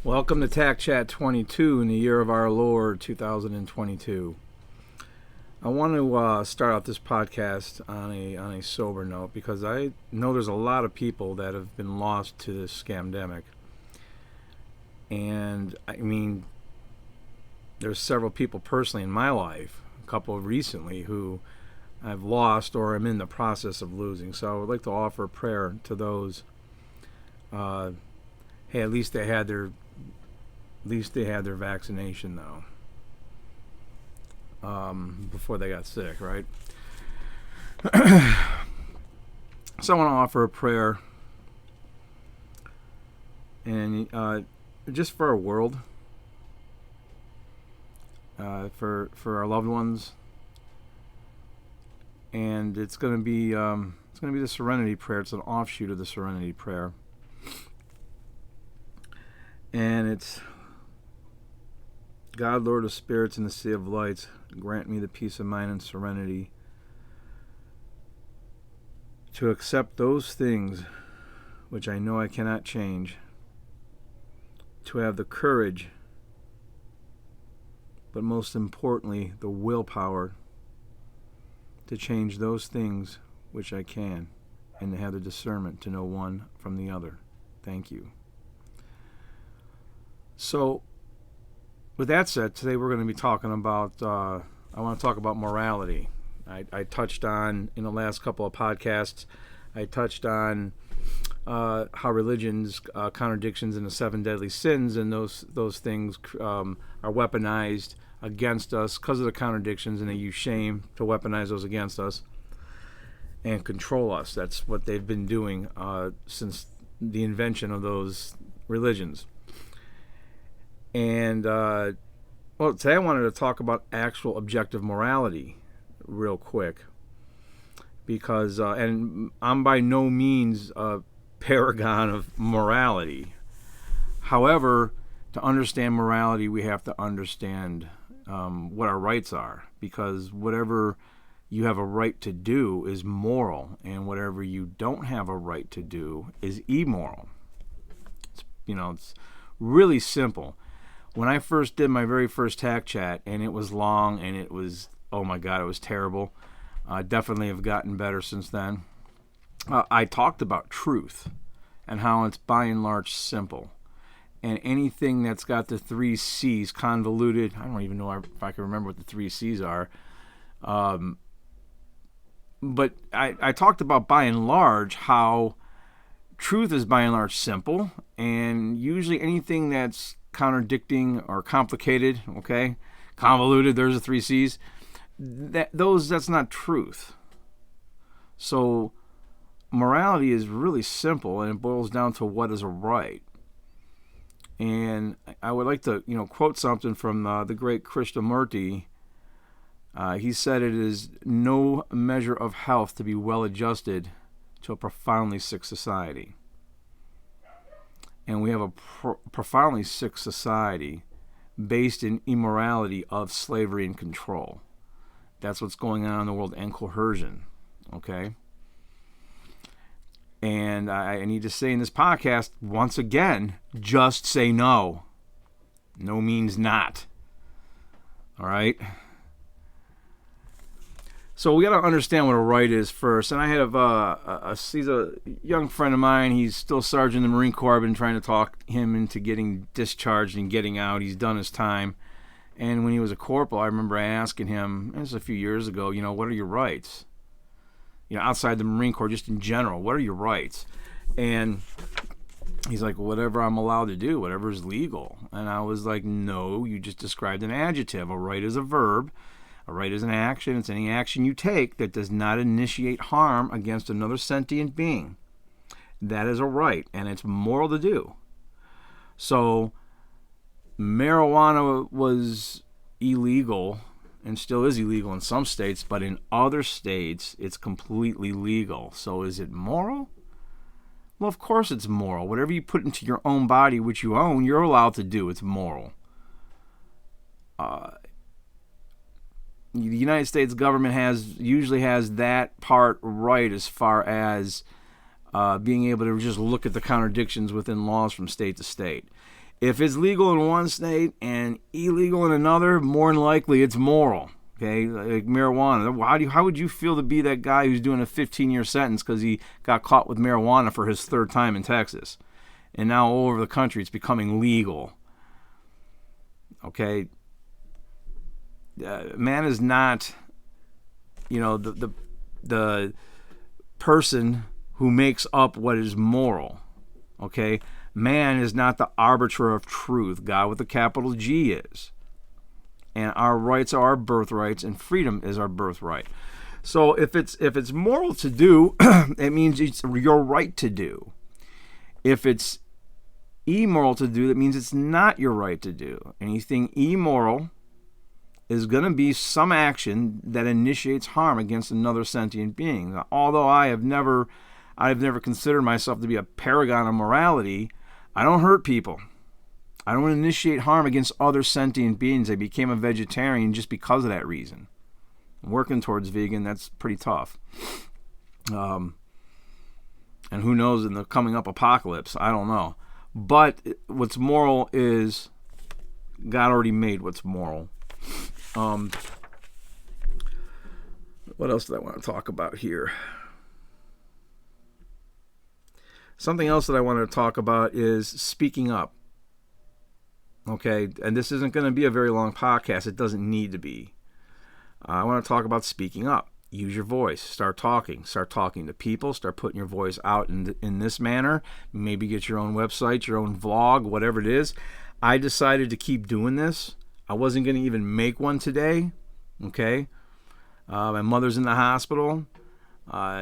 Welcome to Tact Chat 22 in the year of our Lord 2022. I want to start out this podcast on a sober note because I know there's a lot of people that have been lost to this scamdemic. And I mean, there's several people personally in my life, a couple recently, who I've lost or am in the process of losing. So I would like to offer a prayer to those. Hey, at least they had their vaccination though, before they got sick, right? So I want to offer a prayer, and just for our world, for our loved ones, and it's going to be the Serenity Prayer. It's an offshoot of the Serenity Prayer, and it's: God, Lord of spirits in the sea of lights, grant me the peace of mind and serenity to accept those things which I know I cannot change, to have the courage, but most importantly, the willpower to change those things which I can, and to have the discernment to know one from the other. Thank you. So, with that said, today we're going to be talking about, I want to talk about morality. I touched on, in the last couple of podcasts, I touched on how religion's contradictions in the 7 deadly sins, and those things are weaponized against us because of the contradictions, and they use shame to weaponize those against us and control us. That's what they've been doing since the invention of those religions. And, today I wanted to talk about actual objective morality real quick. Because, and I'm by no means a paragon of morality. However, to understand morality, we have to understand what our rights are. Because whatever you have a right to do is moral, and whatever you don't have a right to do is immoral. It's really simple. When I first did my very first Tact Chat, and it was long, and it was, oh my God, it was terrible. Definitely have gotten better since then. I talked about truth and how it's by and large simple. And anything that's got the 3 C's, convoluted, I don't even know if I can remember what the 3 C's are. But I talked about by and large how truth is by and large simple, and usually anything that's contradicting or complicated, convoluted, there's the 3 C's, that's not truth. So morality is really simple, and it boils down to what is a right. And I would like to quote something from the great Krishnamurti. He said, "It is no measure of health to be well adjusted to a profoundly sick society." And we have a profoundly sick society based in immorality of slavery and control. That's what's going on in the world, and coercion, okay? And I need to say in this podcast, once again, just say no. No means not. All right? So we got to understand what a right is first. And I have he's a young friend of mine. He's still sergeant in the Marine Corps. I've been trying to talk him into getting discharged and getting out. He's done his time. And when he was a corporal, I remember asking him, this was a few years ago, what are your rights? Outside the Marine Corps, just in general, what are your rights? And he's like, whatever I'm allowed to do, whatever is legal. And I was like, no, you just described an adjective. A right is a verb. A right is an action. It's any action you take that does not initiate harm against another sentient being. That is a right, and it's moral to do. So marijuana was illegal and still is illegal in some states, but in other states it's completely legal. So is it moral? Well, of course it's moral. Whatever you put into your own body, which you own, you're allowed to do. It's moral. The United States government usually has that part right as far as being able to just look at the contradictions within laws from state to state. If it's legal in one state and illegal in another, more than likely it's moral. Okay, like marijuana. How would you feel to be that guy who's doing a 15-year sentence because he got caught with marijuana for his third time in Texas, and now all over the country it's becoming legal? Okay, man is not, the person who makes up what is moral. Okay, man is not the arbiter of truth. God with a capital G is. And our rights are our birthrights, and freedom is our birthright. So if it's moral to do, it means it's your right to do. If it's immoral to do, that means it's not your right to do. Anything immoral is going to be some action that initiates harm against another sentient being. Although I've never considered myself to be a paragon of morality, I don't hurt people. I don't initiate harm against other sentient beings. I became a vegetarian just because of that reason. I'm working towards vegan. That's pretty tough. And who knows in the coming up apocalypse? I don't know. But what's moral is God already made what's moral. What else do I want to talk about here? Something else that I want to talk about is speaking up. Okay, and this isn't going to be a very long podcast. It doesn't need to be. I want to talk about speaking up. Use your voice. Start talking. Start talking to people. Start putting your voice out in this manner. Maybe get your own website, your own vlog, whatever it is. I decided to keep doing this. I wasn't going to even make one today. Okay, my mother's in the hospital.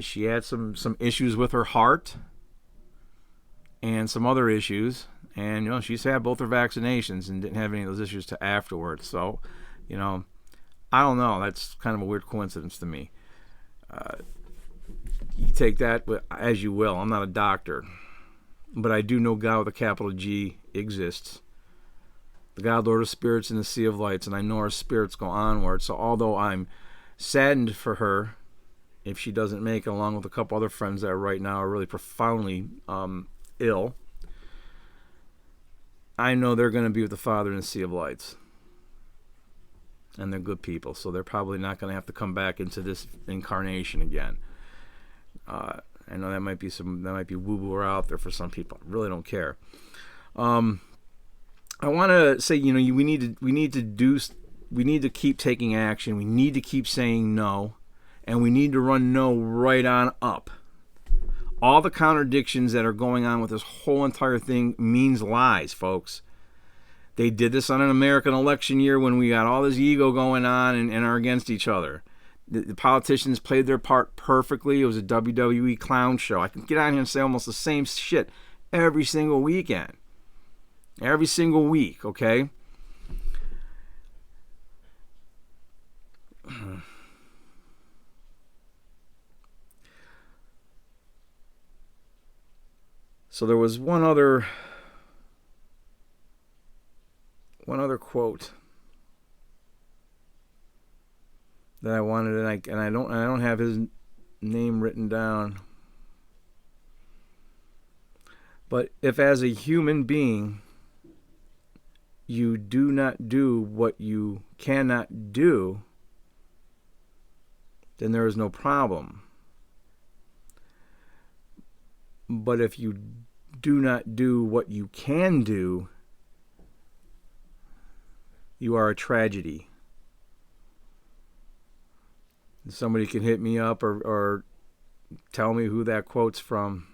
She had some issues with her heart and some other issues. And, she's had both her vaccinations and didn't have any of those issues to afterwards. So, I don't know. That's kind of a weird coincidence to me. You take that as you will. I'm not a doctor. But I do know God with a capital G exists. The God, Lord of spirits in the sea of lights. And I know our spirits go onward. So although I'm saddened for her if she doesn't make it, along with a couple other friends that right now are really profoundly ill, I know they're going to be with the Father in the sea of lights. And they're good people, so they're probably not going to have to come back into this incarnation again. I know that might be woo-woo out there for some people. I really don't care. I want to say, we need to keep taking action. We need to keep saying no, and we need to run no right on up. All the contradictions that are going on with this whole entire thing means lies, folks. They did this on an American election year when we got all this ego going on and are against each other. The politicians played their part perfectly. It was a WWE clown show. I can get on here and say almost the same shit every single weekend. Every single week, okay? So there was one other quote that I wanted, and I don't have his name written down. But if as a human being you do not do what you cannot do, then there is no problem. But if you do not do what you can do, you are a tragedy. Somebody can hit me up or tell me who that quote's from.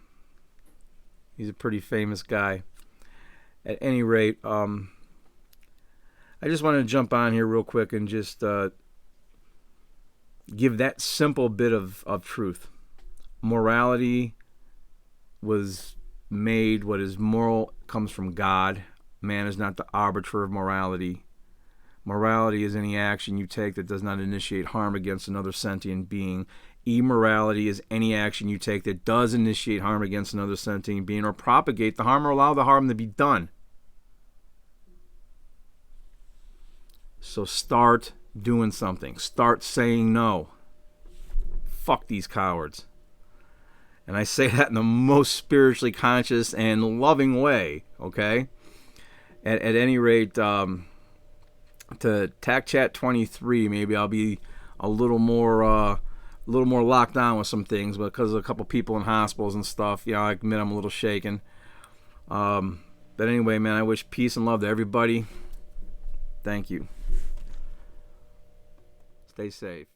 He's a pretty famous guy. At any rate, I just want to jump on here real quick and just give that simple bit of truth. Morality was made. What is moral comes from God. Man is not the arbiter of morality. Morality is any action you take that does not initiate harm against another sentient being. Immorality is any action you take that does initiate harm against another sentient being or propagate the harm or allow the harm to be done. So start doing something. Start saying no. Fuck these cowards. And I say that in the most spiritually conscious and loving way, okay? at any rate, to Tact Chat 23, maybe I'll be a little more locked down with some things, because of a couple people in hospitals and stuff. You know, I admit I'm a little shaken. But anyway, man, I wish peace and love to everybody. Thank you. Stay safe.